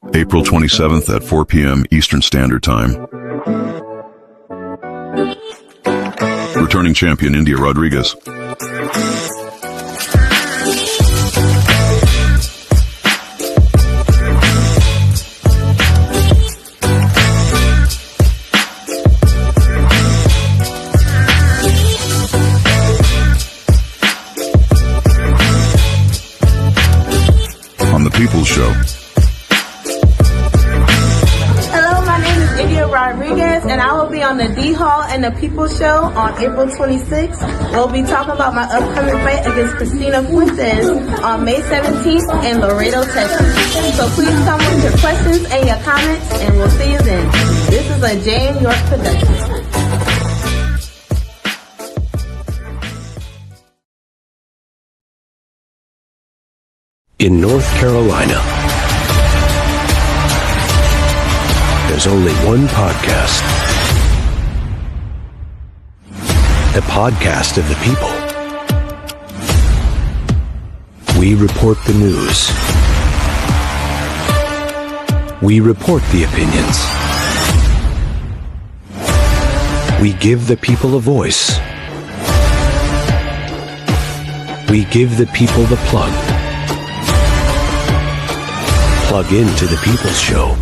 April 27th at 4 p.m. Eastern Standard Time. Returning champion Indeya Rodri'Guez. On the People's Show. Hello, my name is Indeya Rodri'Guez, and I will be on the D-Hall and the People's Show on April 26th. We'll be talking about my upcoming fight against Christina Fuentes on May 17th in Laredo, Texas. So please come with your questions and your comments, and we'll see you then. This is a J.M. York production. In North Carolina, there's only one podcast. The podcast of the people. We report the news. We report the opinions. We give the people a voice. We give the people the plug. Plug into the People's Show.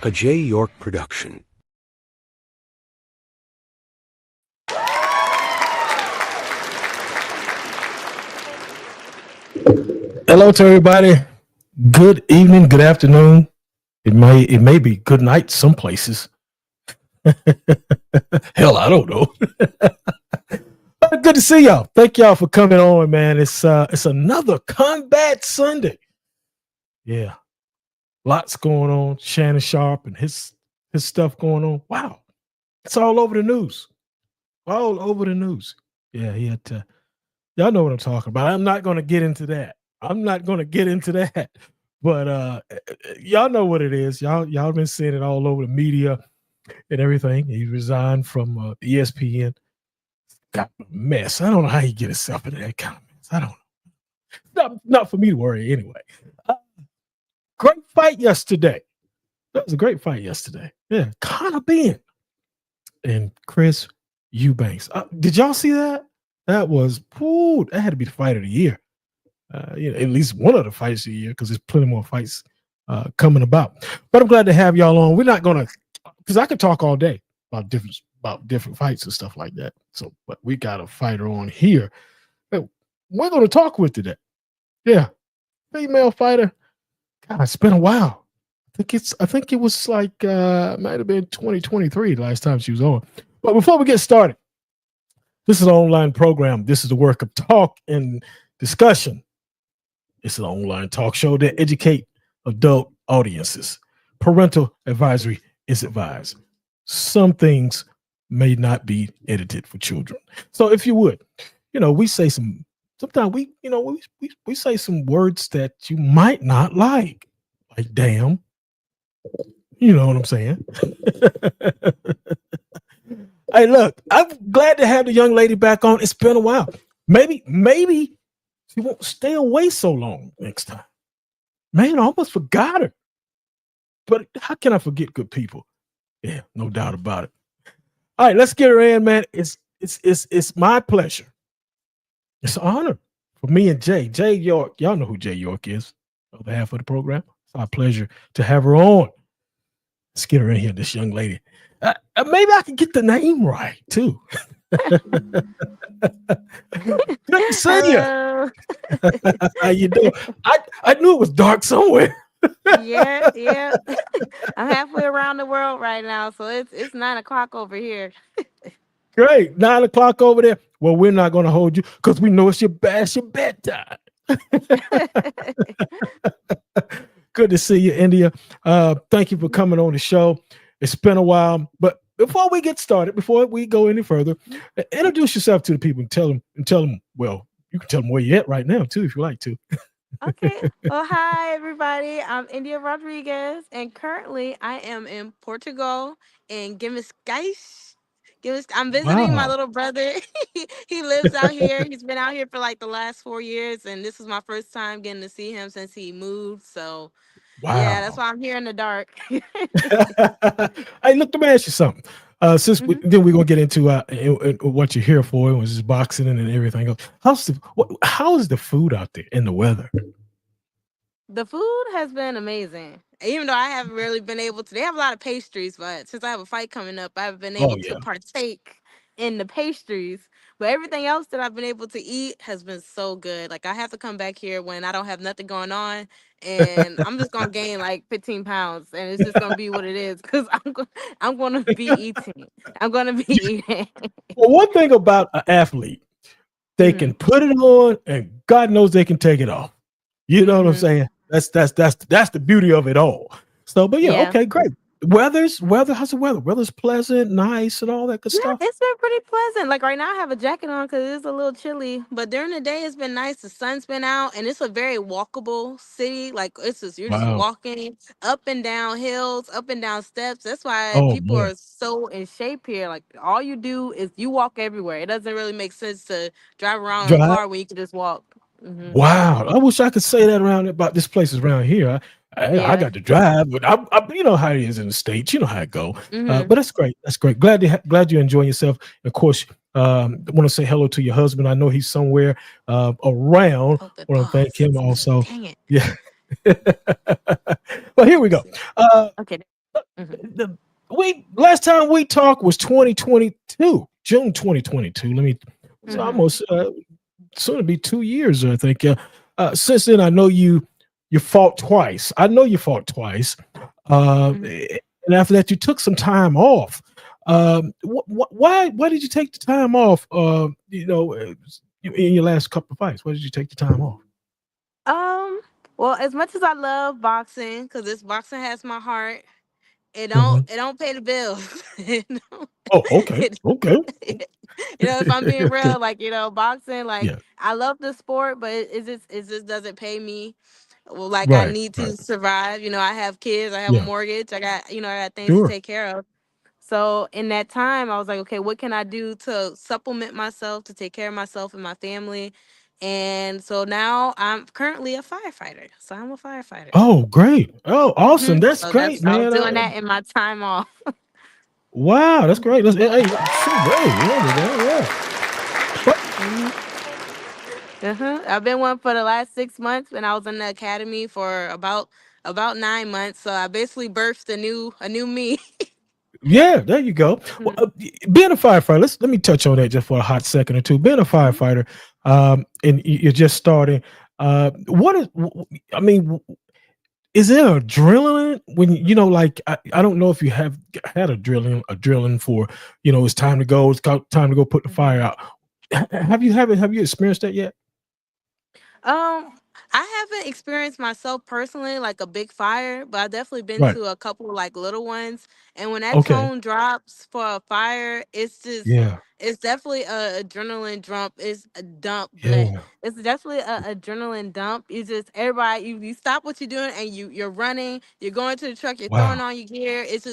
A J. York production. Hello to everybody. Good evening, good afternoon. It may be good night some places. Hell, I don't know. Good to see y'all. Thank y'all for coming on, man. It's another Combat Sunday. Yeah. Lots going on. Shannon Sharp and his stuff going on. Wow. It's all over the news. All over the news. Yeah, he had to. Y'all know what I'm talking about. I'm not going to get into that. But y'all know what it is. Y'all been seeing it all over the media and everything. He resigned from ESPN. Got a mess. I don't know how he get himself into that kind of mess. I don't know. Not for me to worry anyway. Great fight yesterday. That was a great fight yesterday. Yeah, Conor Ben and Chris Eubanks. Did y'all see that? That was, that had to be the fight of the year. At least one of the fights of the year, because there's plenty more fights coming about. But I'm glad to have y'all on. We're not gonna, because I could talk all day about different fights and stuff like that. So, but we got a fighter on here that we're gonna talk with today. Yeah, female fighter. God, it's been a while. I think it was like might have been 2023 the last time she was on. But before we get started, this is an online program. This is the work of talk and discussion. It's an online talk show that educate adult audiences. Parental advisory is advised. Some things may not be edited for children. So if you would, we say sometimes we say some words that you might not like damn. You know what I'm saying? Hey, look, I'm glad to have the young lady back on. It's been a while. Maybe she won't stay away so long next time. Man, I almost forgot her. But how can I forget good people? Yeah, no doubt about it. All right, let's get her in, man. It's my pleasure. It's an honor for me and Jay York. Y'all know who Jay York is, on behalf of the program. It's our pleasure to have her on. Let's get her in here, this young lady. Maybe I can get the name right, too. Good to see you. How you doing? I knew it was dark somewhere. Yeah. I'm halfway around the world right now, so it's 9 o'clock over here. Great. 9 o'clock over there. Well, we're not going to hold you because we know it's your bedtime. Good to see you, Indeya. Thank you for coming on the show. It's been a while, but before we get started, before we go any further, Mhm. introduce yourself to the people and tell them. Well, you can tell them where you're at right now too, if you like to. Okay. Well, hi everybody. I'm India Rodriguez, and currently I am in Portugal in Guimarães. I'm visiting my Wow, little brother. He lives out here. He's been out here for like the last 4 years, and this is my first time getting to see him since he moved. So yeah, that's wow. why I'm here in the dark. Hey, look, let me ask you something. Mhm. Then we're gonna get into what you're here for, which is boxing and everything else. How is the food out there and the weather? The food has been amazing. Even though I haven't really been able to, they have a lot of pastries, but since I have a fight coming up, I haven't been Oh able to yeah. partake in the pastries. But everything else that I've been able to eat has been so good. Like I have to come back here when I don't have nothing going on, and I'm just gonna gain like 15 pounds, and it's just gonna be what it is because I'm gonna be eating. I'm gonna be eating. Well, one thing about an athlete, they can Mhm. put it on, and God knows they can take it off. You know what I'm Mhm. saying? That's the beauty of it all. So, but yeah, Yeah. okay, great. Weather. How's the weather? Weather's pleasant, nice, and all that good Yeah, stuff. it's been pretty pleasant. Like right now, I have a jacket on because it's a little chilly. But during the day, it's been nice. The sun's been out, and it's a very walkable city. Like it's just you're just Wow. walking up and down hills, up and down steps. That's why Oh people man. are so in shape here. Like all you do is you walk everywhere. It doesn't really make sense to drive around in a Drive. car when you can just walk. Hmm. Wow. I wish I could say that around about this places around here. I Yeah. got to drive, but you know how it is in the States. You know how it go. Hmm. But that's great. That's great. Glad you're enjoying yourself. Of course, I want to say hello to your husband. I know he's somewhere around. Hope it Want to thank him pauses. also. Dang it. Yeah. Well, here we Let's go. see. Uh, Okay. Hmm. the we last time we talked was 2022, June 2022. It's Hmm. almost soon to be 2 years, I think. Since then, I know you fought twice. I know you fought twice, Hmm. and after that, you took some time off. Why did you take the time off? In your last couple of fights, why did you take the time off? Um. Well, as much as I love boxing, because this boxing has my heart, Mhm. it don't pay the bills. Oh, okay, It, okay, if I'm being okay, real, like boxing, like yeah, I love the sport, but it just doesn't pay me. Well, like I right, need right, to survive. I have kids, I have a yeah, mortgage, I got things to sure. take care of. So in that time, I was like, okay, what can I do to supplement myself, to take care of myself and my family? And so now I'm currently a firefighter. So I'm a firefighter. Oh, great. Oh, awesome. That's So great, that's I was man. doing that in my time off. Wow, that's great. Hey, shoot, hey, yeah. Mhm. I've been one for the last 6 months, and I was in the academy for about 9 months. So I basically birthed a new me. Yeah, there you go. Well, Mhm. being a firefighter, let me touch on that just for a hot second or two. Being a Mhm. firefighter, and you're just starting. What is? I mean, is there adrenaline when like I don't know if you have had adrenaline for it's time to go. Time to go put the fire Mhm. out. Have you experienced that yet? Um, I haven't experienced myself personally like a big fire, but I've definitely been Right. to a couple like little ones. And when that Okay. tone drops for a fire, Yeah. it's definitely a adrenaline dump. It's a dump, but Yeah. it's definitely a adrenaline dump. You just everybody you stop what you're doing and you're running, you're going to the truck, you're throwing Wow. on your gear. It's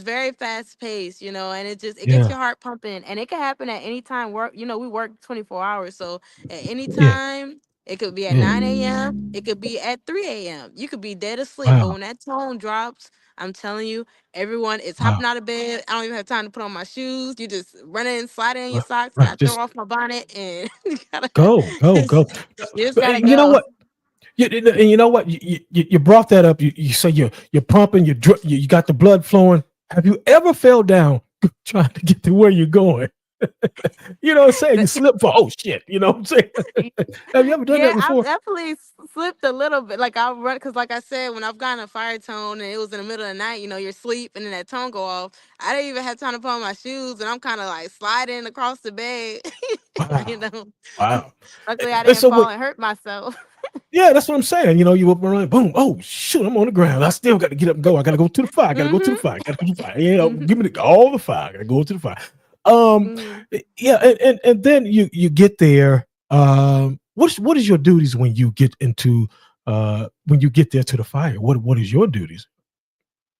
very fast paced, and it gets Yeah. your heart pumping. And it can happen at any time. We work 24 hours, so at any Yeah. time it could be at Yeah. 9 a.m. It could be at 3 a.m. You could be dead asleep, but Wow. when that tone drops, I'm telling you, everyone is hopping Wow. out of bed. I don't even have time to put on my shoes. You just running, sliding in your Right. socks. Right. Gotta throw Just off my bonnet, and you gotta, go. you just But, gotta you know go. what? And you know what? You brought that up. You say you're pumping. You got the blood flowing. Have you ever fell down trying to get to where you're going? You know what I'm saying? You slip for shit. You know what I'm saying? Have you ever done Yeah, that I've before? definitely slipped a little bit. Like I'll run because, like I said, when I've gotten a fire tone and it was in the middle of the night, you're asleep and then that tone go off. I didn't even have time to put on my shoes, and I'm kind of like sliding across the bed. you Wow. know, Wow. Luckily I And didn't so fall what? and hurt myself. Yeah, that's what I'm saying. You up and running, boom, oh shoot, I'm on the ground. I still got to get up and go. I got to go to the fire. I got to go to the Mhm. fire. Got to go to the fire. Yeah, Mhm. give me all the fire. I got to go to the fire. Um, Mhm. yeah, and then you get there. What is your duties when you get into when you get there to the fire? What is your duties?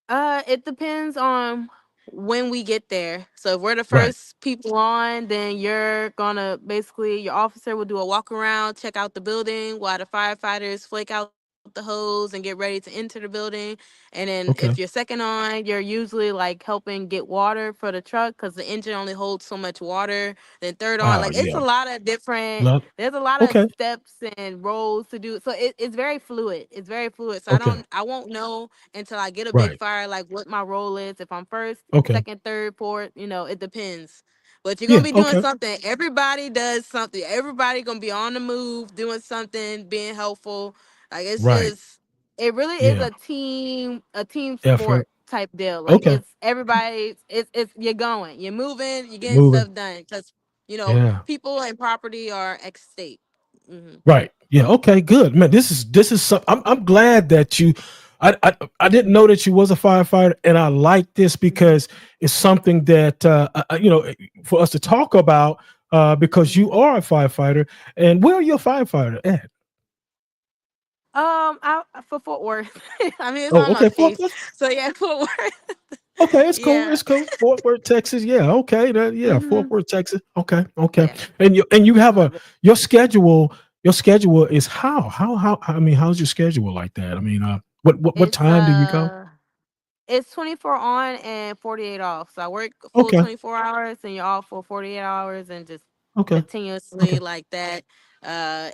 It depends on when we get there. So if we're the Right. first people on, then you're gonna basically your officer will do a walk around, check out the building while the firefighters flake out the hose and get ready to enter the building. And then if you're Okay. second on, you're usually like helping get water for the truck because the engine only holds so much water. Then third on, Wow. like it's Yeah. a lot of different. Love. There's a lot of Okay. steps and roles to do. So it's very fluid. It's very fluid. So Okay. I won't know until I get a big Right. fire, like what my role is. If I'm first, Okay. second, third, fourth, it depends. But you're gonna Yeah. be doing Okay. something. Everybody does something. Everybody gonna be on the move, doing something, being helpful. Like it's Right. just, it really is Yeah. a team Effort. sport type deal. Like Okay. it's everybody. It's you're going, you're moving, you're getting Moving. stuff done. Because Yeah. people and property are at stake. Hmm. Right. Yeah. Okay. Good. Man, this is some, I'm glad that you. I didn't know that you was a firefighter, and I like this because it's something that for us to talk about because you Hmm. are a firefighter. And where are you a firefighter at? I for Fort Worth. I mean, it's Oh, on my okay. Fort face. Worth. So yeah, Fort Worth. Okay, it's cool. Yeah. It's cool. Fort Worth, Texas. Yeah. Okay. Yeah. Fort Hmm. Worth, Texas. Okay. Okay. Yeah, And you I have a love it. your schedule. Your schedule is how I mean, how's your schedule like that? I mean, what It's time do you go? uh it's 24 on and 48 off. So I work full Okay. 24 hours and you're off for 48 hours and just Okay. continuously Okay. like that.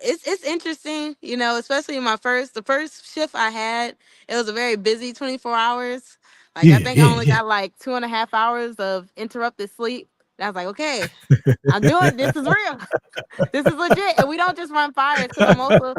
It's interesting, especially in the first shift I had, it was a very busy 24 hours. Like I Yeah. think I Yeah. only Yeah. got like 2.5 hours of interrupted sleep. And I was like, okay, I'm doing this is real. This is legit, and we don't just run fires because I'm also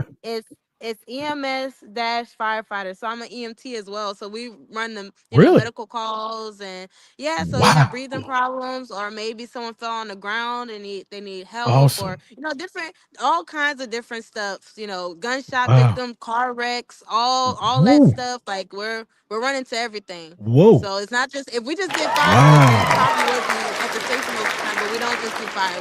it's EMS dash firefighter, so I'm an EMT as well. So we run them, Really? medical calls and yeah. So you have Wow. breathing problems, or maybe someone fell on the ground and they need help, or Awesome. different all kinds of different stuff. Gunshot Wow. victim, car wrecks, all that Whoa. stuff. Like we're running to everything. Whoa. So it's not just if we just did fire, then it Wow. probably would be at the station most of the time. But we don't just do fire.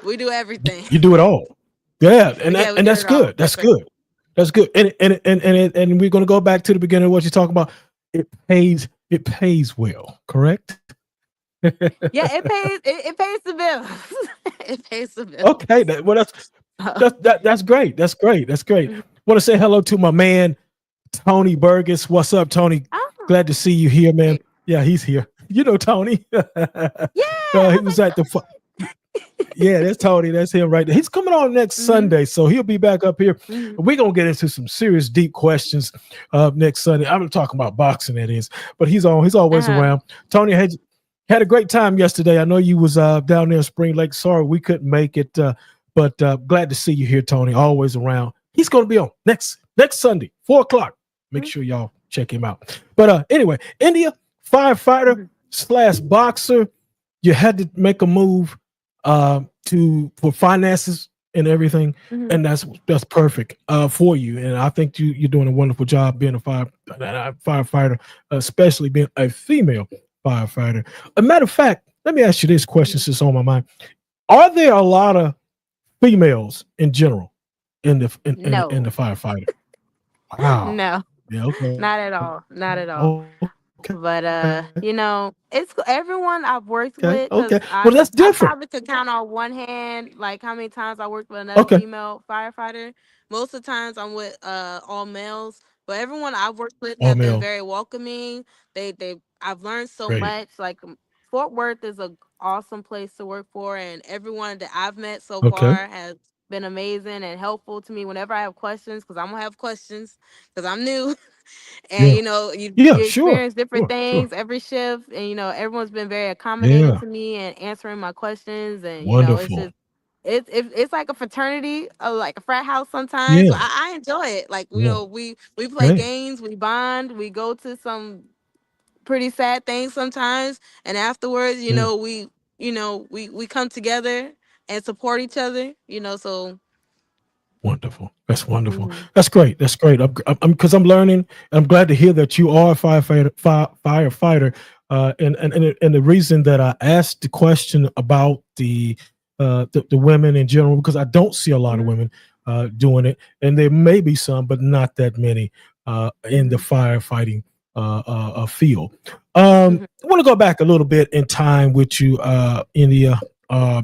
We do everything. You do it all. Yeah, and Yeah, we and get that's it all. good. That's That's right. good. That's good. And we're gonna go back to the beginning of what you're talking about. It pays. It pays well. Correct. Yeah, it pays the bills. It pays the Okay. bills. Well, that's great. That's great. That's great. Want to say hello to my man Tony Burgess. What's up, Tony? Oh, Glad to see you here, man. hey. Yeah, he's here. You know Tony. Yeah, I He was was like, at the. Yeah, that's Tony. That's him right there. He's coming on next mm-hmm, Sunday, so he'll be back up here. mm-hmm, We're gonna get into some serious, deep questions next Sunday. I'm talking about boxing, that is, but he's on. He's always uh-huh, around. Tony had a great time yesterday. I know you was down there in Spring Lake. Sorry we couldn't make it, but glad to see you here, Tony. Always around. He's gonna be on next Sunday, 4 o'clock. Make sure y'all check him out. But anyway, India firefighter mm-hmm, slash boxer. You had to make a move to for finances and everything, mm-hmm. and that's perfect for you. And I think you're doing a wonderful job being a firefighter, especially being a female firefighter. A matter of fact, let me ask you this question since it's on my mind: are there a lot of females in general in the No, firefighter? Wow. no, Yeah. Okay. not at all, not at all. Okay. But it's everyone I've worked Okay. with Okay. because Well, that's I different. probably could count on one hand like how many times I worked with another Okay. female firefighter. Most of the times I'm with all males, but everyone I've worked with All have been male. very welcoming. They I've learned so Great. much. Like Fort Worth is a awesome place to work for, and everyone that I've met so Okay. far has been amazing and helpful to me whenever I have questions because I'm gonna have questions because I'm new. And Yeah. you Yeah. you Sure. experience different Sure. Sure. things every shift, and everyone's been very accommodating Yeah. to me and answering my questions, and it's Wonderful. just it's like a fraternity, like a frat house sometimes. But Yeah. I enjoy it. Like Yeah. we play Okay. games, we bond, we go to some pretty sad things sometimes, and afterwards, Yeah. we come together and support each other. So Wonderful. That's wonderful. Hmm. That's great. That's great. Because I'm learning. I'm glad to hear that you are a firefighter. And the reason that I asked the question about the women in general, because I don't see a lot of Hmm. women doing it, and there may be some, but not that many in the Hmm. firefighting field. Hmm. I want to go back a little bit in time with you, India.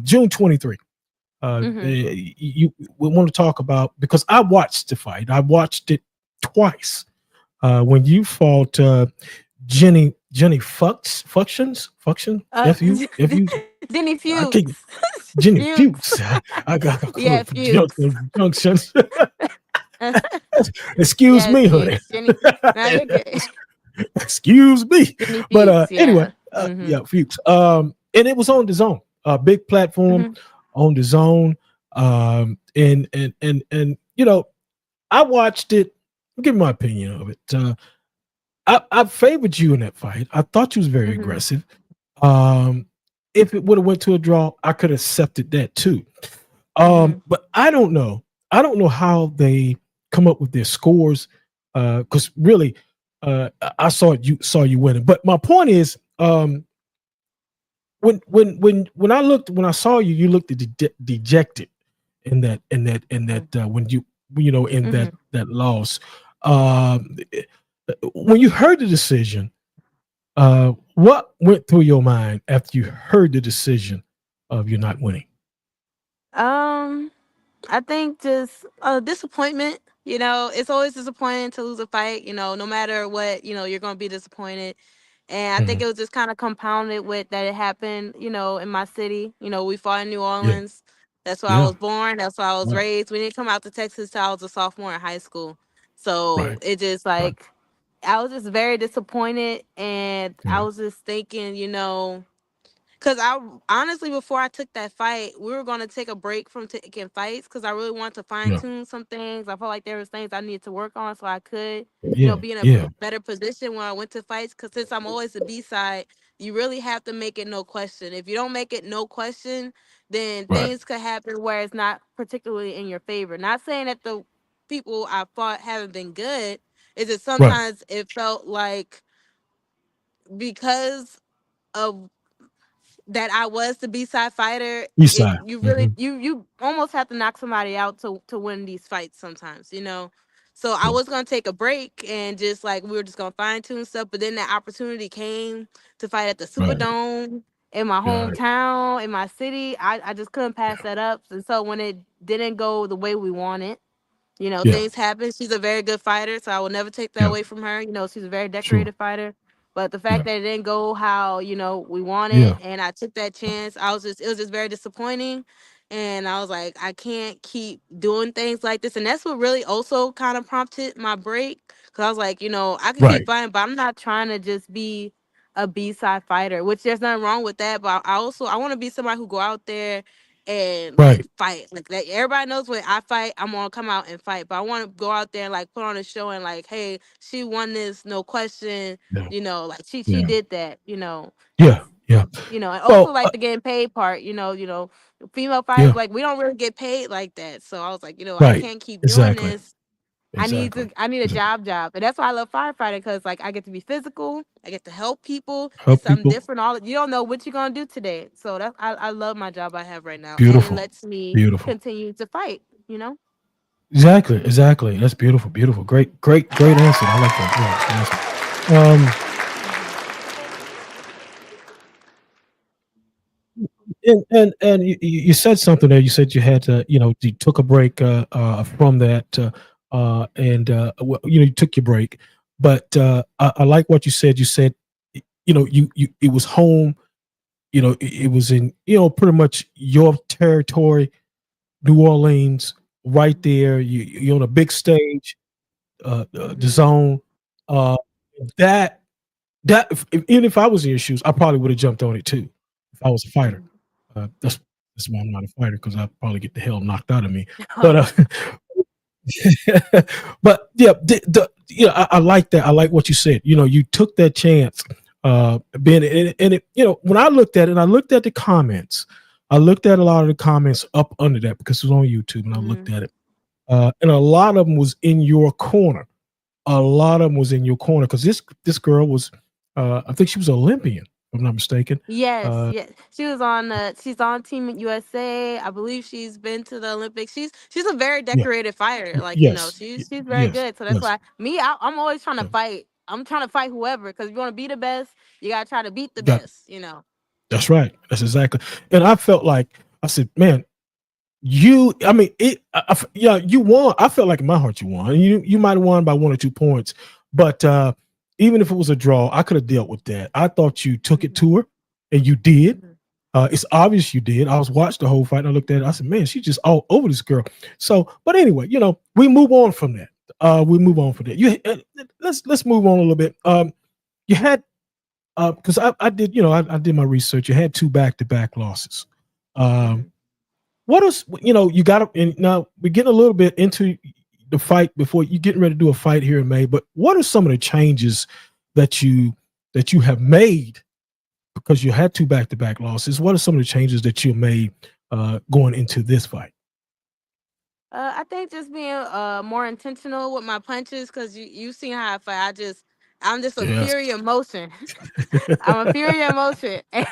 June 23. Hmm. You we want to talk about, because I watched the fight. I watched it twice. When you fought Jenny Fuctions Fu Jenny I can't Fuchs. Jenny Fuchs. Fuchs. I got Yeah, Fuchs. junctions. Excuse Yes, me, honey. Fuchs. Jenny. No, you're good. Excuse me. Jenny But Fuchs. anyway, Yeah. Hmm. yeah, Fuchs. And it was on the zone, a big platform Hmm. on the zone. And I watched it. I'll give my opinion of it. I favored you in that fight. I thought you was very Hmm. aggressive. Um, if it would have went to a draw, I could have accepted that too. Hmm. But I don't know. I don't know how they come up with their scores. Because really, I saw you winning. But my point is, when I saw you, you looked dejected in that when you in Hmm. that loss. Um, when you heard the decision, what went through your mind after you heard the decision of you not winning? Um, I think just disappointment. It's always disappointing to lose a fight. No matter what, you're gonna be disappointed. And I think Mhm. it was just kind of compounded with that it happened, in my city. We fought in New Yeah, Orleans. That's where I yeah, was born. That's where I was right, raised. We didn't come out to Texas till I was a sophomore in high school. So right, it just right. like I was just very disappointed, and I Yeah, was just thinking, because I honestly, before I took that fight, we were going to take a break from taking fights because I really wanted to fine yeah, tune some things. I felt like there was things I needed to work on so I could, yeah, be in a yeah, better position when I went to fights. Because since I'm always the B side, you really have to make it no question. If you don't make it no question, then right. things could happen where it's not particularly in your favor. Not saying that the people I fought haven't been good. It's just Right. sometimes it felt like because of that I was the B side fighter, East it side. you really Hmm. you almost have to knock somebody out to win these fights sometimes. So I Yeah. was gonna take a break and just like we were just gonna fine tune stuff, but then that opportunity came to fight at the Right. Superdome in my Got it. hometown, in my city. I just couldn't pass Yeah. that up. And so when it didn't go the way we wanted, Yeah. things happen. She's a very good fighter, so I will never take that Yeah. away from her. She's a very Sure. decorated fighter. But the Yeah. fact that it didn't go how, we wanted Yeah. and I took that chance, it was just very disappointing. And I was like, I can't keep doing things like this. And that's what really also kind of prompted my break. Cause I was like, I could keep Right. fighting, but I'm not trying to just be a B-side fighter, which there's nothing wrong with that. But I want to be somebody who go out there and like Right. fight like that. Everybody knows when I fight, I'm gonna come out and fight. But I want to go out there and like put on a show and like, hey, she won this, no question. Yeah. Like she Yeah. did that. Yeah. That's Yeah. and also Well. like the getting paid part. Female fighters Yeah. like we don't really get paid like that. So I was like, I Right. can't keep doing Exactly. this. Exactly. I need a Exactly. job, and that's why I love firefighting because like I get to be physical, I get to help people. It's Help something people. different. You don't know what you're gonna do today, so I love my job I have right now, and it Beautiful. lets me Beautiful. continue to fight. You know. Exactly. Exactly. That's beautiful. Beautiful. Great. Great. Great answer. I like that. Yeah, that's an answer. And you said something there. You said you had to, you took a break from that, and you took your break. But I like what you said. You said, you it was home. It was in, pretty much your territory, New Orleans, right Mhm. there. You're on a big stage, the Mhm. zone. Uh, that even if I was in your shoes, I probably would have jumped on it too if I was a fighter. Mhm. That's why I'm not a fighter, because I'd probably get the hell knocked out of me. But Oh. but yeah, I like that. I like what you said. You took that chance. Being and it, when I looked at it, and I looked at the comments, I looked at a lot of the comments up under that because it was on YouTube, and I looked Mhm. at it. And a lot of them was in your corner. A lot of them was in your corner because this girl was, I think she was Olympian, if I'm not mistaken. Yes, Uh, yes. She's on Team USA. I believe she's been to the Olympics. She's a very yeah, decorated fighter. Like, yes, she's very yes, good. So that's yes, why I'm always trying to yeah, fight. I'm trying to fight whoever, because if you want to be the best, you gotta try to beat the got best. that's right. That's exactly. And I felt like I said, man, I mean, yeah, you won. I felt like in my heart you won. You might have won by 1 or 2 points, but even if it was a draw, I could have dealt with that. I thought you took it Mhm, to her, and you did. mhm, It's obvious you did. I was watching the whole fight, and I looked at it. I said, "Man, she's just all over this girl." So, but anyway, we move on from that. We move on mhm, from that. Let's move on a little bit. You had because I did I did my research. You had 2 back-to-back losses. Um, mhm. what else? You got to. And now we're getting a little bit into the fight before you getting ready to do a fight here in May. But what are some of the changes that you have made because you had 2 back-to-back losses? What are some of the changes that you made going into this fight? I think just being more intentional with my punches, because you seen how I fight. I'm just a Yes. fury of motion. I'm a fury of motion, and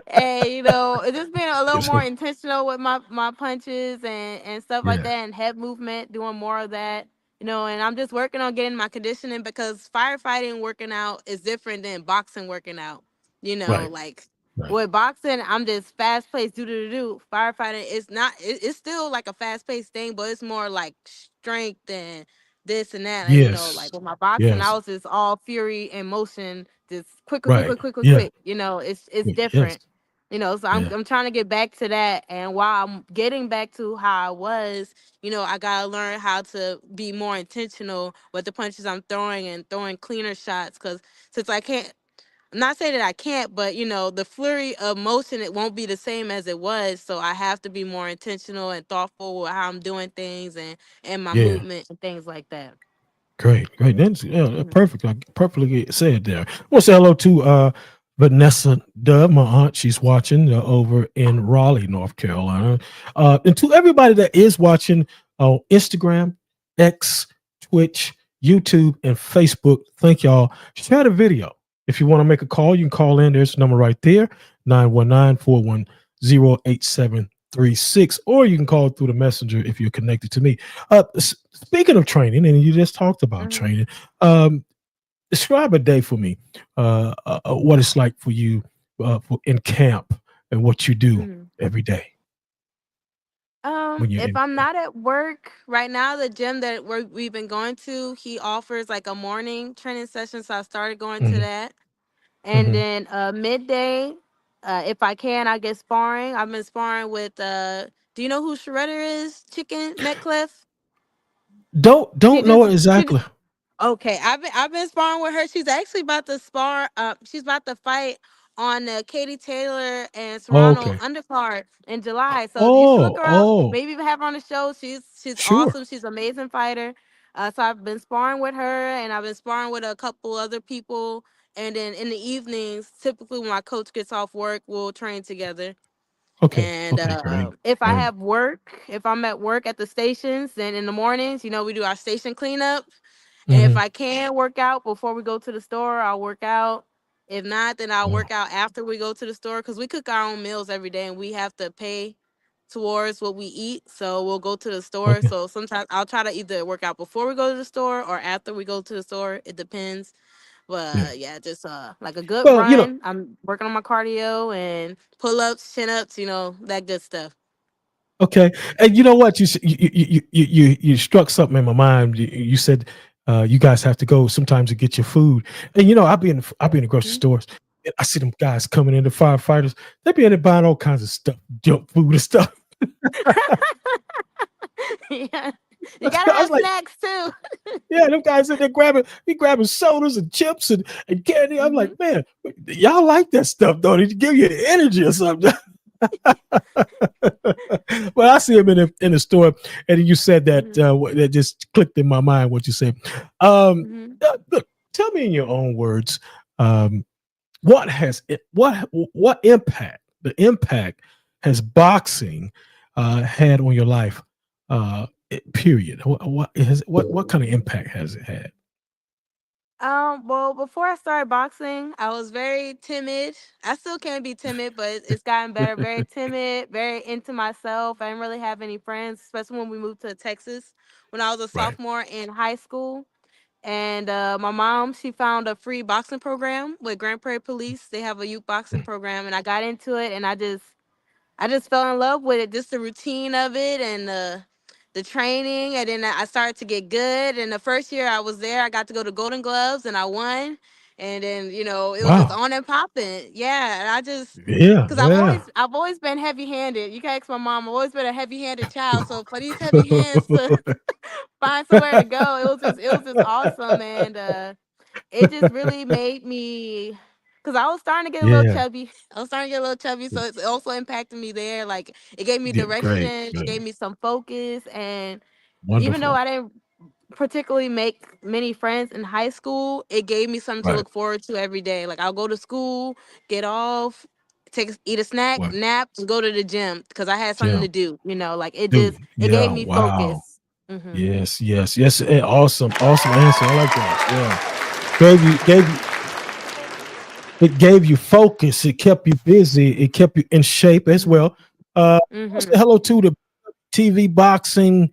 it's just being a little Yes, more sir. intentional with my punches and stuff like Yeah. that, and head movement, doing more of that. And I'm just working on getting my conditioning, because firefighting working out is different than boxing working out. Right. Like Right. with boxing, I'm just fast paced, do. Firefighting, it's not. It's still like a fast paced thing, but it's more like strength and this and that. And Yes. like with my boxing, I Yes. was just all fury and motion, just quick, quick, quick, Right. quick, quick, quick, Yeah. quick. It's Yes. different. So I'm Yeah. I'm trying to get back to that. And while I'm getting back to how I was, I gotta learn how to be more intentional with the punches I'm throwing, and throwing cleaner shots. Cause since I can't, not say that I can't, but the flurry of motion, it won't be the same as it was. So I have to be more intentional and thoughtful with how I'm doing things, and my Yeah. movement and things like that. Great, great. That's Mhm. perfect. Like perfectly said there. I want to say hello to Vanessa Dove, my aunt. She's watching over in Raleigh, North Carolina. And to everybody that is watching on Instagram, X, Twitch, YouTube, and Facebook, thank y'all. Share the video. If you want to make a call, you can call in. There's the number right there, 919-410-8736. Or you can call through the messenger if you're connected to me. Speaking of training, and you just talked about Mhm. training, describe a day for me. What it's like for you in camp and what you do Mhm. every day when you're If in I'm camp. not at work right now, the gym that we've been going to, he offers like a morning training session, so I started going to Hmm. that. And Hmm. then midday, if I can, I get sparring. I've been sparring with. Do you know who Shredder is? Chicken Metcalf. She Don't know just it she exactly. Okay, I've been sparring with her. She's actually about to spar. She's about to fight on the Katie Taylor and Oh, Serrano okay. undercard in July. So you should look Oh, her up. oh, Maybe even have her on the show. She's sure. awesome. She's an amazing fighter. So I've been sparring with her, and I've been sparring with a couple other people. And then in the evenings, typically when my coach gets off work, we'll train together. Okay, And okay, great, if I great. have work, if I'm at work at the stations, then in the mornings, we do our station cleanup. And if Hmm. I can work out before we go to the store, I'll work out. If not, then I'll Oh, work out after we go to the store, because we cook our own meals every day, and we have to pay towards what we eat. So we'll go to the store. okay, So sometimes I'll try to either work out before we go to the store or after we go to the store. It depends. yeah. But yeah, just like a good Well, run. I'm working on my cardio and pull ups, chin ups, that good stuff. okay, and you know what? You struck something in my mind. You said you guys have to go sometimes to get your food, and I'll be in the grocery Mhm. stores. And I see them guys coming in, the firefighters. They be in there buying all kinds of stuff, junk food and stuff. Yeah. You gotta I was have like, snacks too. yeah, them guys in there grabbing sodas and chips and candy. I'm like, Hmm. man, y'all like that stuff, though? Did you give you energy or something? Well, I see him in the store, and you said that Hmm. that just clicked in my mind what you said. Hmm. Look, tell me in your own words, um, what impact has boxing had on your life Period. What kind of impact has it had? Well, before I started boxing, I was very timid. I still can be timid, but it's gotten better. Very timid, very into myself. I didn't really have any friends, especially when we moved to Texas when I was a Right. sophomore in high school. And my mom, she found a free boxing program with Grand Prairie Police. They have a youth boxing program, and I got into it, and I just fell in love with it, just the routine of it and the training. And then I started to get good. And the first year I was there, I got to go to Golden Gloves and I won. And then, it was just Wow. on and popping. Yeah. And I just, Yeah. because I've always Yeah. I've always been heavy handed. You can ask my mom. I've always been a heavy handed child. So for these heavy hands to find somewhere to go, it was just awesome. And it just really made me, because I was starting to get a little Yeah. chubby. I was starting to get a little chubby, so it's also impacted me there. Like it gave me Yeah. direction, Great. it Good. gave me some focus, and even though Wonderful. I didn't particularly make many friends in high school, it gave me something to Right. look forward to every day. Like I'll go to school, get off, eat a snack, Well, nap, and go to the gym because I had something Jim, to do. Like dude. it gave Yeah. me Wow. focus. Hmm. Yes. Yes. Yes. Awesome. Awesome answer. I like that. Yeah. Gave you it gave you focus. It kept you busy. It kept you in shape as Hmm. well. Let's say Hmm. hello to the TV boxing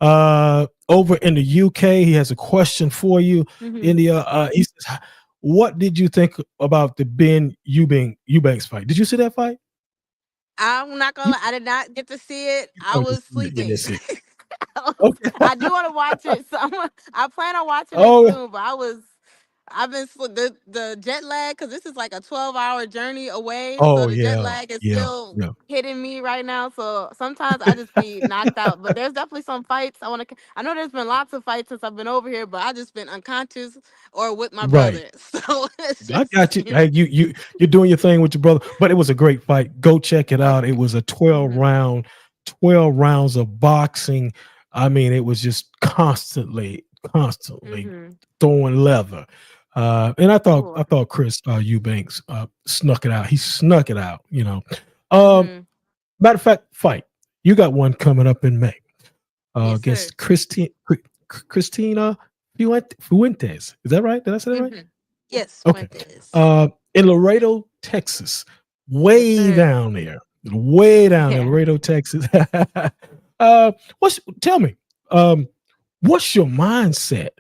over in the UK. He has a question for you, Hmm. India. He says, "What did you think about the Ben Eubanks fight? Did you see that fight? I'm not gonna You, lie, I did not get to see it. I oh, was you didn't sleeping. see it. Okay. I do want to watch it, so I plan on watching it Oh, soon. But I've been the jet lag because this is like a 12-hour journey away, so oh the jet yeah, lag is yeah, still yeah. hitting me right now. So sometimes I just be knocked out. But there's definitely some fights I want to. I know there's been lots of fights since I've been over here, but I just been unconscious or with my Right. brother. So it's I just got you. Hey, you're doing your thing with your brother, but it was a great fight. Go check it out. It okay. was a Hmm. 12 rounds of boxing. I mean, it was just constantly Hmm. throwing leather. And I Cool. thought Chris Eubanks snuck it out. He snuck it out. Um, Hmm. Matter of fact, fight. You got one coming up in May Yes, sir. against Christina Fuentes. Is that right? Did I say that right? Hmm. Yes, Okay. Fuentes. In Laredo, Texas, Yes, way sir. down there, way down there, Yeah. Laredo, Texas. Tell me, what's your mindset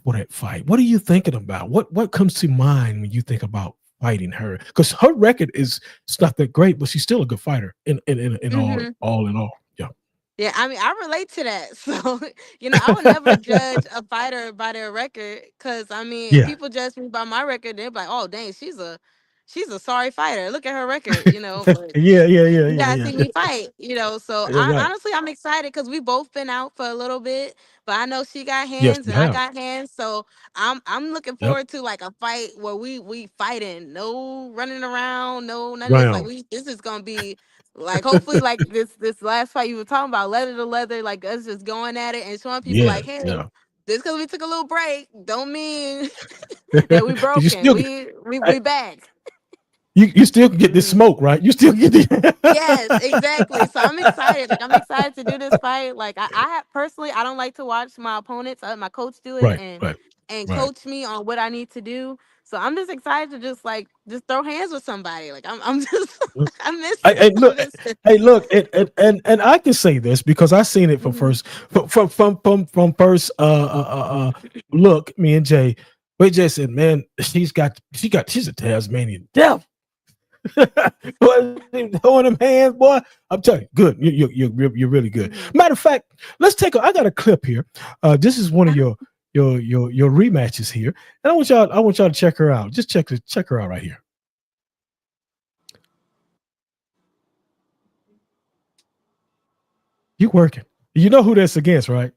for that fight? What are you thinking about? What comes to mind when you think about fighting her? Because her record is it's not that great, but she's still a good fighter in Hmm. all in all. Yeah. Yeah, I mean, I relate to that. So, I would never judge a fighter by their record. Cause I mean, if Yeah. people judge me by my record, they're like, "Oh, dang, she's a sorry fighter. Look at her record." But you gotta see Yeah. me fight. So Yeah, I right. honestly I'm excited because we both been out for a little bit, but I know she got Yes, hands you and I have. got hands, so I'm looking Yep. forward to like a fight where we fighting, no running around, no none of this. Like Round. this is gonna be like hopefully like this last fight you were talking about, leather to leather, like us just going at it and showing people Yeah. like, hey, Yeah. just because we took a little break don't mean that we Because you broken. still We back. you still can get this smoke, right? You still get Yes, the exactly. So I'm excited. Like I'm excited to do this fight. Like I have personally, I don't like to watch my opponents. I let my coach do it right, right, and right. coach me on what I need to do. So I'm just excited to just throw hands with somebody. Like I'm just I miss Hey, I'm look, just hey, look, and I can say this because I seen it from Mhm. first from first look. Me and Jay, we just said, man, she's a Tasmanian devil. Boy, throwing them hands, boy. I'm telling you, good. You're really good. Mhm. Matter of fact, I got a clip here. This is one of Uh-huh. your rematches here, and I want y'all to check her out. Just check her out right here. You working? You know who that's against, right?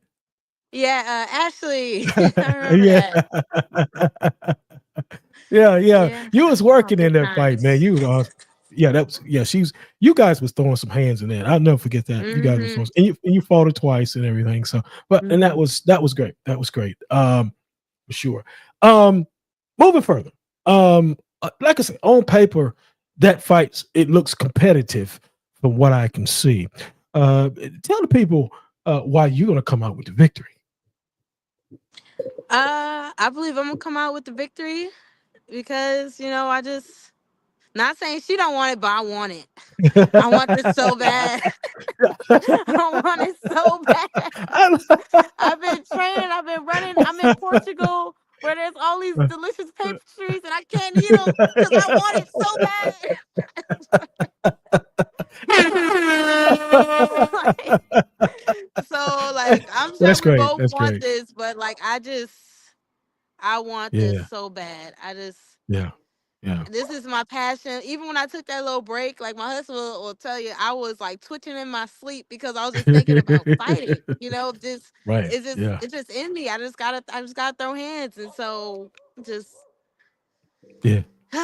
Yeah, Ashley. I remember Yeah. that. Yeah. Yeah. You was Oh, working in good that fight, man. times. You was awesome. Yeah, that was you guys was throwing some hands in there. I'll never forget that. You guys was Mhm. throwing and you fought her twice and everything. So and that Mhm. was great. That was great. For sure. Moving further. Like I said, on paper, that fight it looks competitive from what I can see. Tell the people why you're going to come out with the victory. I believe I'm gonna come out with the victory because I just not saying she don't want it, but I want it. I want this so bad. I want it so bad. I've been training. I've been running. I'm in Portugal where there's all these delicious pastries and I can't eat them because I want it so bad. Like, I'm sure That's we great. both That's want great. this, but like I want this Yeah. so bad. Yeah. Yeah. This is my passion. Even when I took that little break, like my husband will tell you, I was like twitching in my sleep because I was just thinking about fighting. Just Right. Yeah. it's just in me. I just gotta throw hands, and so just Yeah.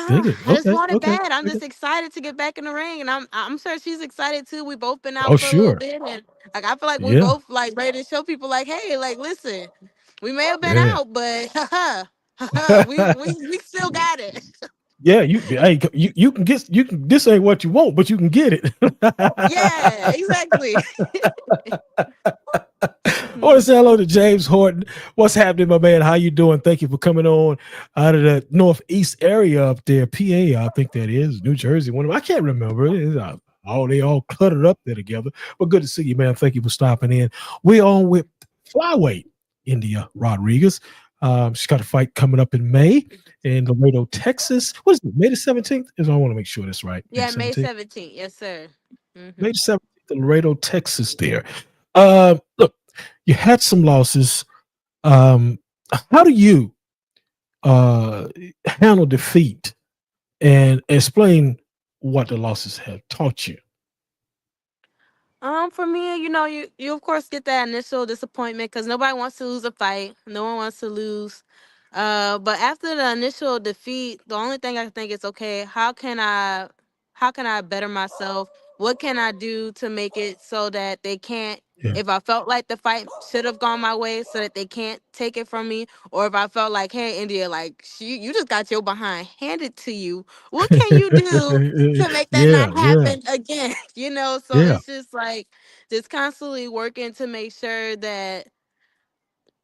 Dig it. I just Okay. want it Okay. bad. I'm Okay. just excited to get back in the ring, and I'm sure she's excited too. We both been out Oh, for a little sure. bit, and like I feel like we Yeah. both like ready to show people like, hey, like listen, we may have been Yeah. out, but we still got it. Yeah. You can get this ain't what you want, but you can get it. Yeah, exactly. I want to say hello to James Horton. What's happening, my man? How you doing? Thank you for coming on out of the northeast area up there, PA. I think that is New Jersey. One of them. I can't remember. It is, they all cluttered up there together. But good to see you, man. Thank you for stopping in. We're on with Flyweight, Indeya Rodri'Guez. She's got a fight coming up in May in Laredo, Texas. What is it? May the 17th? I want to make sure that's right. Yeah, May 17th. 17th. Yes, sir. May the 17th in Laredo, Texas. There. Look, you had some losses. How do you handle defeat and explain what the losses have taught you? For me, you of course get that initial disappointment because nobody wants to lose a fight. No one wants to lose. But after the initial defeat, the only thing I think is okay. How can I better myself? What can I do to make it so that they can't? Yeah. If I felt like the fight should have gone my way, so that they can't take it from me, or if I felt like, hey, India, like you just got your behind handed to you, what can you do to make that Yeah, not yeah, happen again? So yeah, it's just like just constantly working to make sure that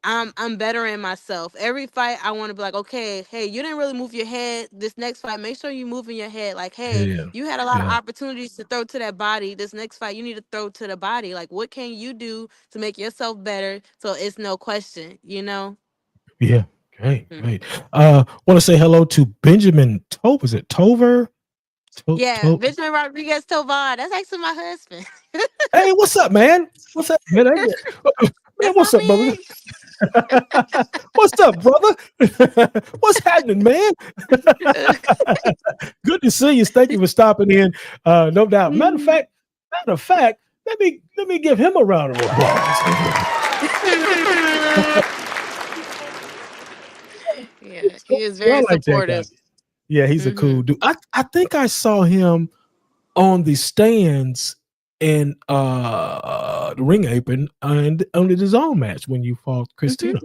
I'm bettering myself. Every fight I want to be like, okay, hey, you didn't really move your head. This next fight, make sure you moving your head. Like, hey, yeah, you had a lot of yeah, opportunities to throw to that body. This next fight, you need to throw to the body. Like, what can you do to make yourself better? So it's no question. yeah. Great, Mm. great. Want to say hello to Benjamin Tover. Is it Tover? Yeah, Benjamin Rodriguez Tovar. That's actually my husband. Hey, what's up, man? What's up, man? Man, That's what's my up, brother? What's up, brother? What's happening, man? man. Good to see you. Thank you for stopping in. No doubt. Matter of fact, let me give him a round of applause. Yeah, he is Yeah, I very like that guy. supportive. Yeah, he's a Hmm. cool dude. I think I saw him on the stands in the ring apron and on the DAZN match when you fought Hmm. Christina.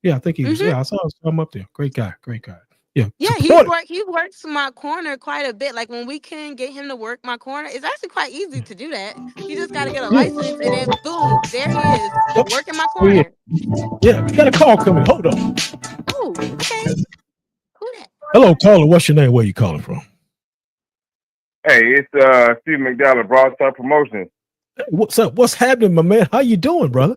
Yeah, I think he was. Hmm. Yeah, I saw him up there. Great guy. Great guy. Yeah, Yeah, support it. he works my corner quite a bit. Like when we can get him to work my corner, it's actually quite easy to do that. You just got to get a Yeah. license, and then boom, there he is Yep. working my Oh, yeah. corner. Yeah, we got a call coming. Hold on. Oh, okay. Who that? Hello, caller. What's your name? Where you calling from? Hey, it's Steve McDowell, Broadstar Promotions. Hey, what's up? What's happening, my man? How you doing, brother?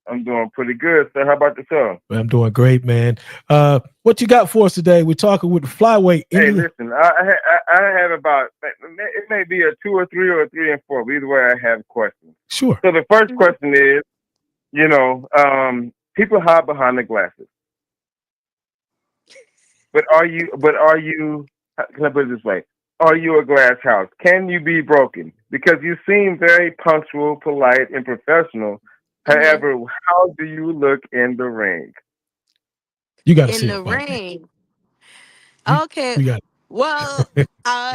I'm doing pretty good, sir. How about yourself? I'm doing great, man. What you got for us today? We're talking with Flyweight Hey, India. listen, I have about, it may be a 2 or 3 or a 3 and 4. But either way, I have questions. Sure. So the first question is, people hide behind the glasses. But are you, can I put it this way? Are you a glass house? Can you be broken? Because you seem very punctual, polite, and professional. However, how do you look in the ring? You got to In see the a fight, man. ring. Okay. You got Well,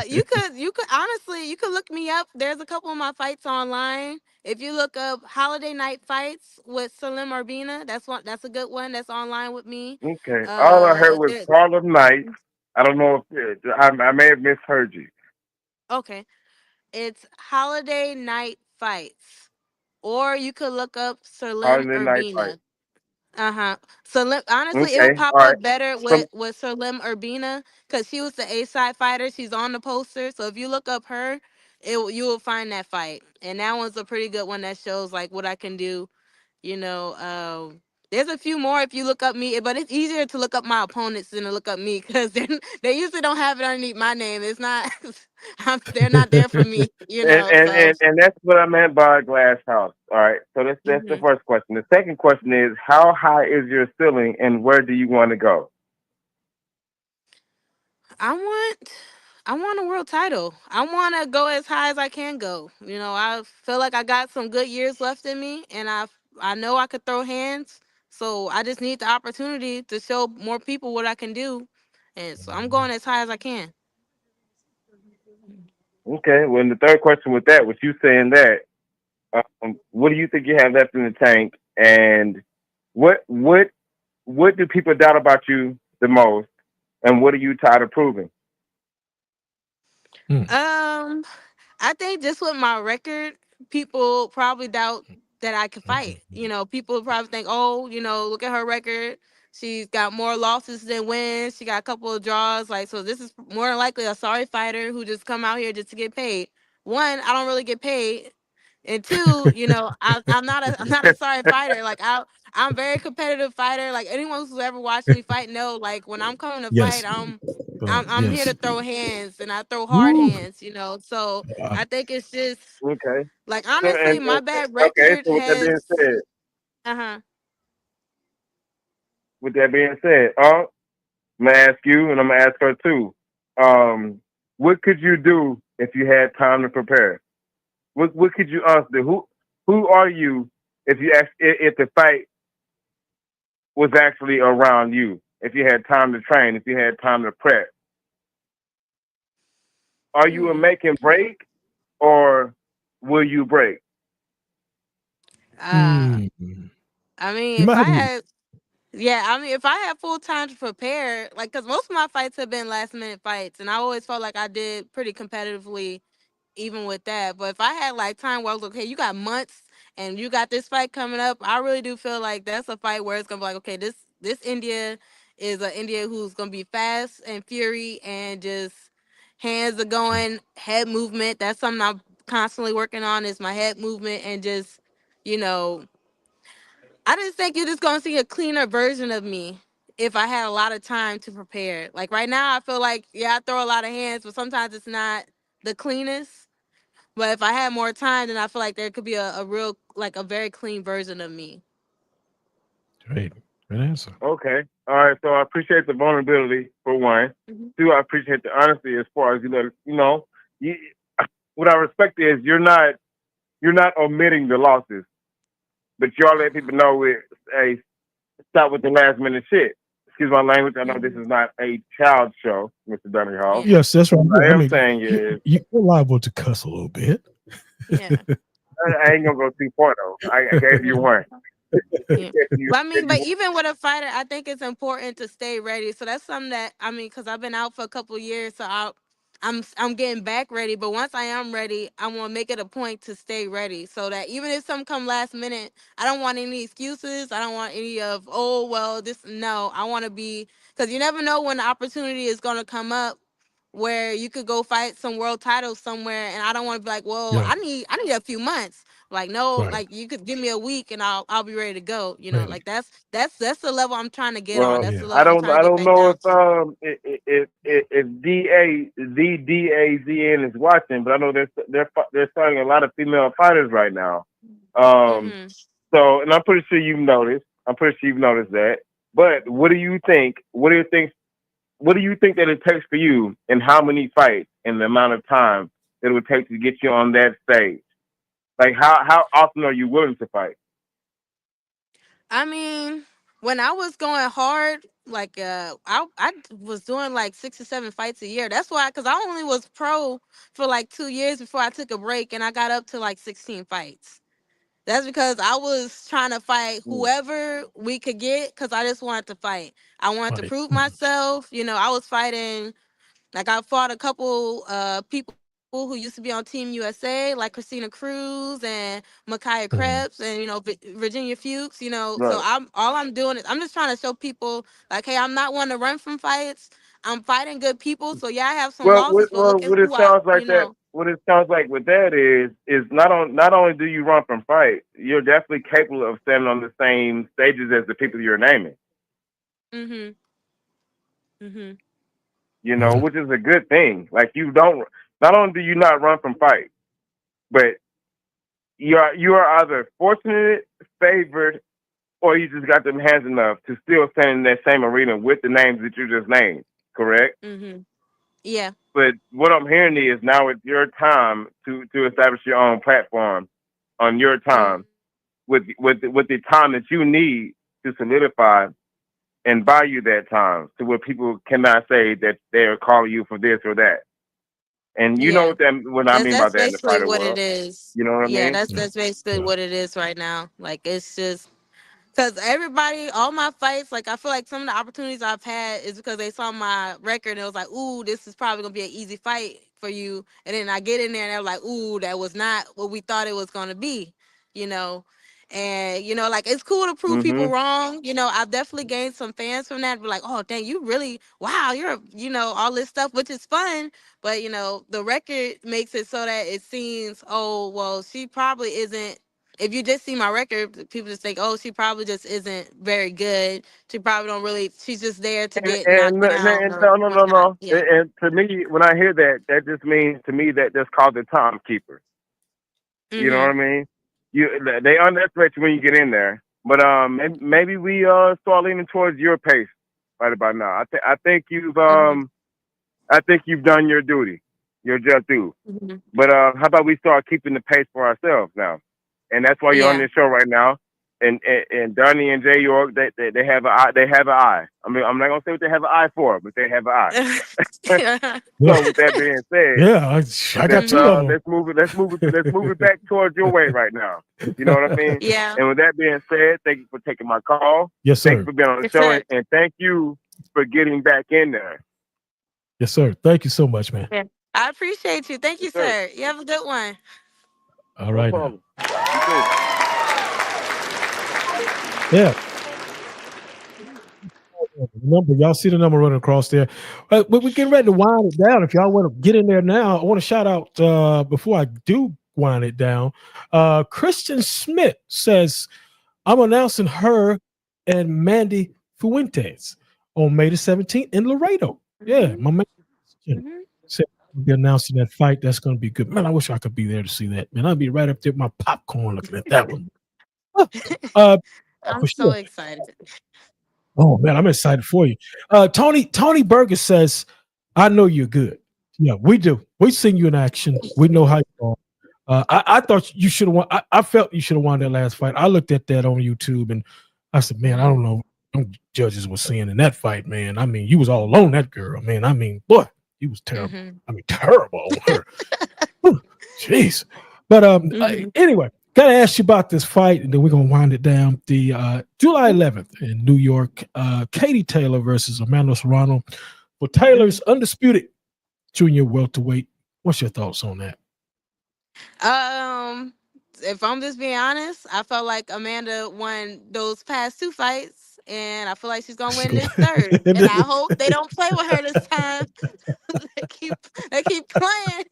you could honestly you could look me up. There's a couple of my fights online. If you look up Holiday Night Fights with Salim Arbina, that's a good one. That's online with me. Okay. All I heard was There, Harlem Nights. I don't know if I may have misheard you. okay. It's Holiday Night Fights. or you could look up Serlim Harder Night Fight. Urbina. Uh-huh. So honestly, it would Okay, pop all right. up better So, with Serlim Urbina because she was the A side fighter. She's on the poster. So if you look up her, you will find that fight, and that one's a pretty good one that shows like what I can do. You know, there's a few more if you look up me, but it's easier to look up my opponents than to look up me because they usually don't have it underneath my name. It's not, they're not there for me. You and, know, and, so. and, and that's what I meant by glass house. All right. So that's the Mhm. first question. The second question is, how high is your ceiling and where do you want to go? I want I want a world title. I want to go as high as I can go. You know, I feel like I got some good years left in me, and I know I could throw hands. So I just need the opportunity to show more people what I can do, and so I'm going as high as I can. Okay. Well, and the third question with that, with you saying that, what do you think you have left in the tank, and what what what do people doubt about you the most, and what are you tired of proving? Mm, Um, I think just with my record, people probably doubt that I can fight. You know, people probably think, oh, you know, look at her record. She's got more losses than wins. She got a couple of draws. Like, so this is more than likely a sorry fighter who just come out here just to get paid. One, I don't really get paid. And two, you know, I'm not a sorry fighter. Like I'm a very competitive fighter. Like anyone who's ever watched me fight know, like when I'm coming to fight, yes. I'm here to Yes. throw hands and I throw hard Woo. hands, you know. So Uh, I think it's just Okay. like So honestly, my bad okay. record So has uh-huh. with that being said, I'm gonna ask you, and I'm gonna ask her too. What could you do if you had time to prepare? What could you honestly do? Who are you if if the fight was actually around you? If you had time to train, if you had time to prep, are you a Hmm. make and break, or will you break? Uh mm. I mean You if might I have to. had yeah, I mean if I had full time to prepare, like cuz most of my fights have been last minute fights and I always felt like I did pretty competitively even with that. But if I had like time where I was like, okay, you got months and you got this fight coming up, I really do feel like that's a fight where it's gonna be like, okay, this India is an India who's gonna be fast and fury and just hands are going, head movement. That's something I'm constantly working on is my head movement and just, you know, I just think you're just gonna see a cleaner version of me if I had a lot of time to prepare. Like right now I feel like yeah, I throw a lot of hands, but sometimes it's not the cleanest. But if I had more time, then I feel like there could be a real, like a very clean version of me. Great. Good answer. Okay. All right. So I appreciate the vulnerability for one. Hmm. Two, I appreciate the honesty as far as you, what I respect is you're not omitting the losses, but y'all let people know it. Hey, stop with the last minute shit. Excuse my language. I know this Hmm. is not a child show, Mr. Dunninghall. Yeah, Yes, that's right. What Yeah, I I am mean, saying is you're liable to cuss a little bit. yeah, I ain't gonna go too far though. I gave you yeah. one. Yeah. But I Gave mean, you but even with a fighter, I think it's important to stay ready. So that's something that I mean, because I've been out for a couple of years, so I'm getting back ready. But once I am ready, I want to make it a point to stay ready, so that even if something come last minute, I don't want any excuses. I don't want any of oh well this no. I want to be because you never know when the opportunity is going to come up where you could go fight some world titles somewhere, and I don't want to be like, well, Yeah. I need a few months. Like no, Right. like you could give me a week and I'll be ready to go. You know, Right. like that's the level I'm trying to get on. well. That's the Yeah. I level I'm don't trying to I get don't back know down if to. DAZN is watching, but I know they're starting a lot of female fighters right now. Um, Hmm. so and I'm pretty sure you've noticed. I'm pretty sure you've noticed that. But what do you think? What do you think that it takes for you, and how many fights, and the amount of time that it would take to get you on that stage? Like how often are you willing to fight? I mean, when I was going hard, like I was doing like 6 or 7 fights a year. That's why, cause I only was pro for like 2 years before I took a break, and I got up to like 16 fights. That's because I was trying to fight Mm. whoever we could get because I just wanted to fight. I wanted to Right. prove myself. You know, I was fighting like I fought a couple people people who used to be on Team USA, like Christina Cruz and Micaiah Mhm. Krebs, and Virginia Fuchs. So Right. I'm doing is I'm just trying to show people like, hey, I'm not one to run from fights. I'm fighting good people. So yeah, I have some losses, but look at What it who I sounds like that. What it sounds like with that is not only do you run from fight, you're definitely capable of standing on the same stages as the people you're naming. Mhm. Mhm. Yeah. Which is a good thing. Like you don't. Not only do you not run from fight, but you are either fortunate, favored, or you just got them hands enough to still stand in that same arena with the names that you just named. Correct. Mhm. Yeah. But what I'm hearing is now it's your time to establish your own platform on your Mm. time with the time that you need to solidify and buy you that time to where people cannot say that they're calling you for this or that. And you know Yeah. what I That's mean by that's that in the basically fighter what it world. is. You know what I Yeah, mean? that's Yeah. that's basically Yeah. what it is right now. Like it's just because everybody, all my fights, like I feel like some of the opportunities I've had is because they saw my record and it was like, ooh, this is probably gonna be an easy fight for you. And then I get in there and they're like, ooh, that was not what we thought it was gonna be, you know. And like it's cool to prove people Mhm. wrong. I've definitely gained some fans from that. Be like, oh dang, you really wow, you're all this stuff, which is fun. But the record makes it so that it seems, oh well, she probably isn't. If you just see my record, people just think, oh, she probably just isn't very good. She probably don't really. She's just there to And, get knocked and, down and or no, no, no, whatnot. no. Yeah. And to me, when I hear that, that just means to me that that's called the timekeeper. You know what I Mhm. mean? They underestimate you when you get in there. But maybe we start leaning towards your pace right about now. Mhm. I think you've done your duty, your just due. Mhm. But how about we start keeping the pace for ourselves now? And that's why you're on Yeah. this show right now. And Donnie and Jay York, they have an eye. I mean, I'm not gonna say what they have an eye for, but they have an eye. Yeah. So with that being said, Yeah. I got two of them. let's move it back towards your way right now. You know what I mean? Yeah. And with that being said, thank you for taking my call. Yes, Thank you sir. for being on the Yes, show, sir. and thank you for getting back in there. Yes, sir. Thank you so much, man. Yeah. I appreciate you. Thank you, Yes, sir. sir. You have a good one. All No right now. problem. You too. Yeah. Number, y'all see the number running across there. But we're getting ready to wind it down. If y'all want to get in there now, I want to shout out before I do wind it down. Christian Smith says, I'm announcing her and Mandy Fuentes on May the 17th in Laredo. Yeah, Mhm. my man Mhm. said we'll be announcing that fight. That's going to be good. Man, I wish I could be there to see that. Man, I'd be right up there with my popcorn looking at that one. Uh, I'm for so sure. excited. Oh man, I'm excited for you. Tony Berger says, "I know you're good. Yeah, we do. We seen you in action. We know how you are. I thought you should have won. I felt you should have won that last fight. I looked at that on YouTube and I said, man, I don't Mhm. know. Them judges were seeing in that fight, man. I mean, you was all on that girl, man. I mean, boy, you was terrible. Mhm. I mean, terrible on her. Whew, jeez. But Mhm. anyway, gotta ask you about this fight, and then we're gonna wind it down. The July 11th in New York, Katie Taylor versus Amanda Serrano for Taylor's Mhm. undisputed junior welterweight. What's your thoughts on that? Um, if I'm just being honest, I felt like Amanda won those past two fights, and I feel like she's gonna She win go- this third. And I hope they don't play with her this time. they keep playing.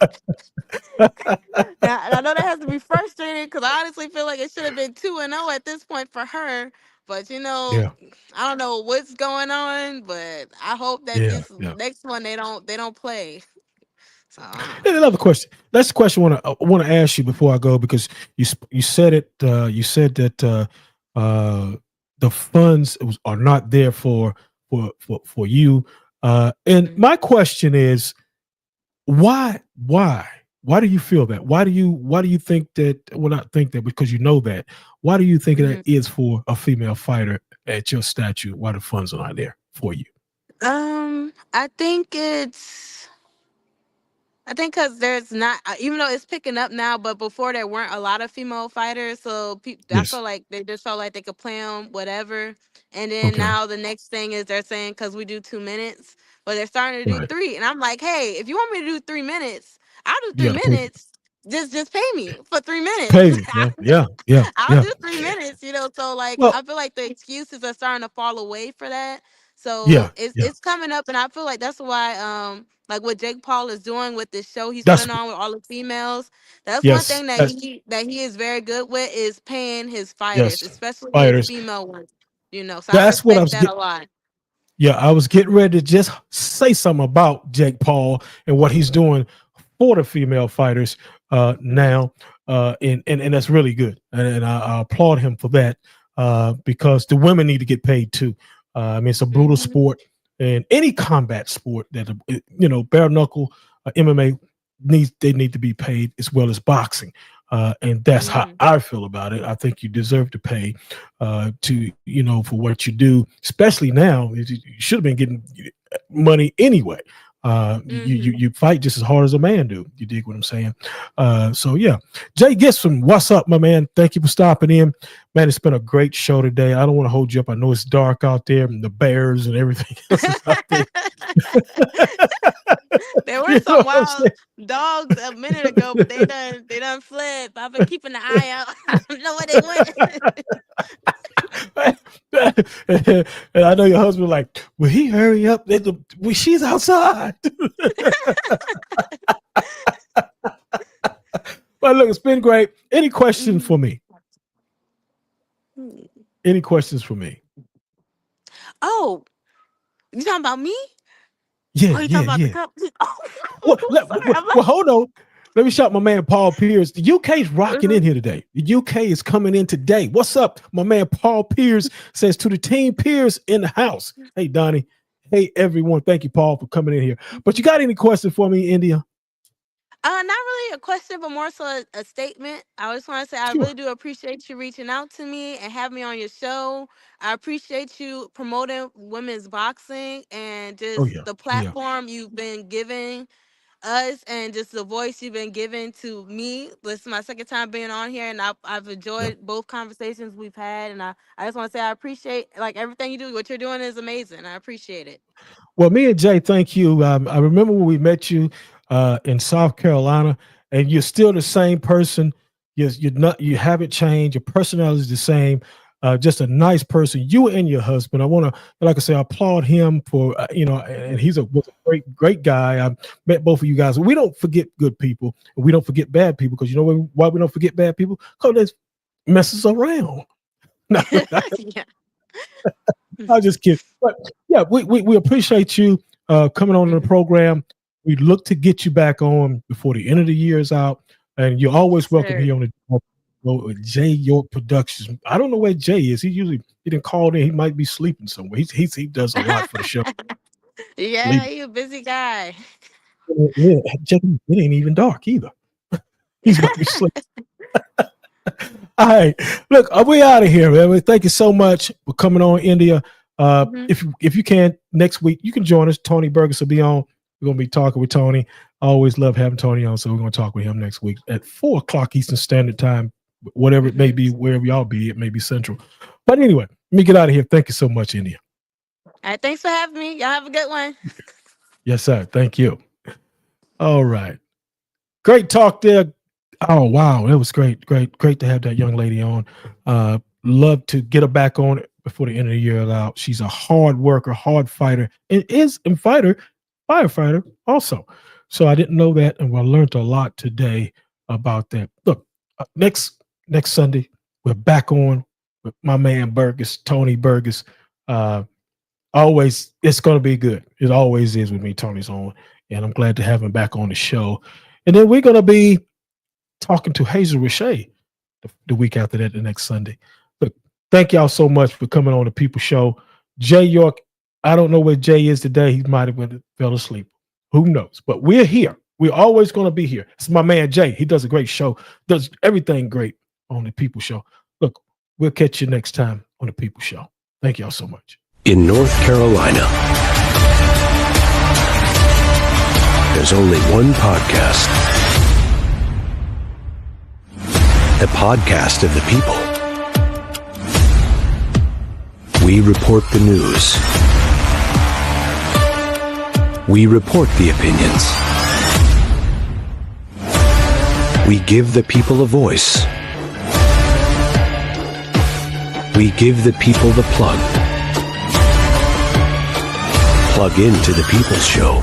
Now, and I know that has to be frustrating because I honestly feel like it should have been 2-0 at this point for her. But yeah, I don't know what's going on. But I hope that yeah, this yeah. next one they don't play. So I don't And know. another question. That's the question I want to ask you before I go because you said it. You said that uh, the funds are not there for you. And Mhm. my question is, why do you feel that? Why do you think that? Well, not think that because you know that. Why do you think that Mhm. is for a female fighter at your stature? Why the funds are not there for you? I think because there's not, even though it's picking up now, but before there weren't a lot of female fighters, so I Yes. feel like they just felt like they could play on whatever. And then Okay. now the next thing is they're saying because we do 2 minutes, but they're starting to do Right. three, and I'm like, hey, if you want me to do 3 minutes, I'll do You 3 got to pay. minutes. Just pay me for 3 minutes. Pay me. Yeah. I'll do 3 minutes, So like Well, I feel like the excuses are starting to fall away for that. So yeah. it's coming up, and I feel like that's why like what Jake Paul is doing with this show he's That's putting on with all the females. That's one yes. thing that he is very good with, is paying his fighters, Yes. especially his Fighters. female ones. So I That's what I respect was that getting. a lot. Yeah, I was getting ready to just say something about Jake Paul and what he's doing for the female fighters now, and that's really good, and I applaud him for that because the women need to get paid too. I mean, it's a brutal sport, and any combat sport that bare knuckle MMA they need to be paid as well as boxing. And that's how I feel about it. I think you deserve to pay for what you do, especially now. You should have been getting money anyway. You fight just as hard as a man do. You dig what I'm saying? So yeah, Jay Gibson, what's up, my man? Thank you for stopping in, man. It's been a great show today. I don't want to hold you up. I know it's dark out there, and the bears and everything else is out there. There were some wild dogs a minute ago, but they done fled. But I've been keeping an eye out. I don't know where they went. And I know your husband like, will he hurry up? She's outside. But look, it's been great. Any questions for me? Any questions for me? Oh, you talking about me? Yeah, you talking about the cup? Well, hold on. Let me shout my man Paul Pierce. The UK's rocking in here today. The UK is coming in today. What's up? My man Paul Pierce says to the team Pierce in the house. Hey, Donnie. Hey, everyone. Thank you, Paul, for coming in here. But you got any questions for me, India? Not really a question, but more so a statement. I just want to say I really do appreciate you reaching out to me and having me on your show. I appreciate you promoting women's boxing and just the platform you've been giving us and just the voice you've been giving to me. This is my second time being on here, and I've enjoyed both conversations we've had. And I just want to say I appreciate everything you do. What you're doing is amazing. I appreciate it. Well, me and Jay, thank you. I remember when we met you in South Carolina, and you're still the same person. You haven't changed. Your personality is the same. Just a nice person. You and your husband. I want to, like I say, I applaud him for and he's was a great guy. I met both of you guys. We don't forget good people, and we don't forget bad people, because you know why we don't forget bad people? Because they mess us around. I'll just kidding. But yeah, we appreciate you coming on the program. We look to get you back on before the end of the year is out, and you're always welcome here on the Jay York Productions. I don't know where Jay is. He didn't call in. He might be sleeping somewhere. He does a lot for the show. He's a busy guy. Yeah, it ain't even dark either. He's about to be sleeping. All right, look, we out of here, man. Thank you so much for coming on, India. If you can, next week you can join us. Tony Burgess will be on. We're gonna be talking with Tony. I always love having Tony on, so we're gonna talk with him next week at 4:00 Eastern Standard Time, whatever it may be, wherever y'all be. It may be Central, but anyway, let me get out of here. Thank you so much, India. All right, thanks for having me. Y'all have a good one. Yes, sir. Thank you. All right, great talk there. Oh wow, that was great to have that young lady on. Love to get her back on before the end of the year out. She's a hard worker, hard fighter, and firefighter also. So I didn't know that, and I learned a lot today about that. Look, next Sunday we're back on with my man Burgess, Tony Burgess. Always, it's going to be good. It always is with me. Tony's on, and I'm glad to have him back on the show. And then we're going to be talking to Hazel Richey the week after that, the next Sunday. Look, thank y'all so much for coming on the People Show. Jay York, I don't know where Jay is today. He might have fell asleep. Who knows? But we're here. We're always going to be here. It's my man Jay. He does a great show, does everything great on the People Show. Look, we'll catch you next time on the People Show. Thank y'all so much. In North Carolina, there's only one podcast. A podcast of the people. We report the news. We report the opinions. We give the people a voice. We give the people the plug. Plug into the People's Show.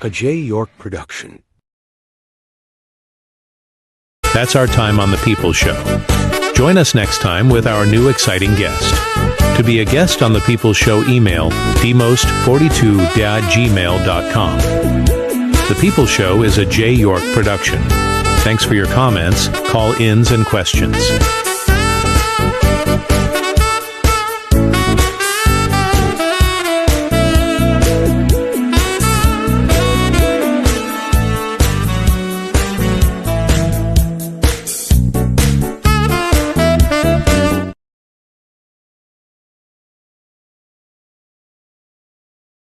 A J. York production. That's our time on The People's Show. Join us next time with our new exciting guest. To be a guest on The People's Show, email dmost42@gmail.com. The People's Show is a J. York production. Thanks for your comments, call-ins, and questions.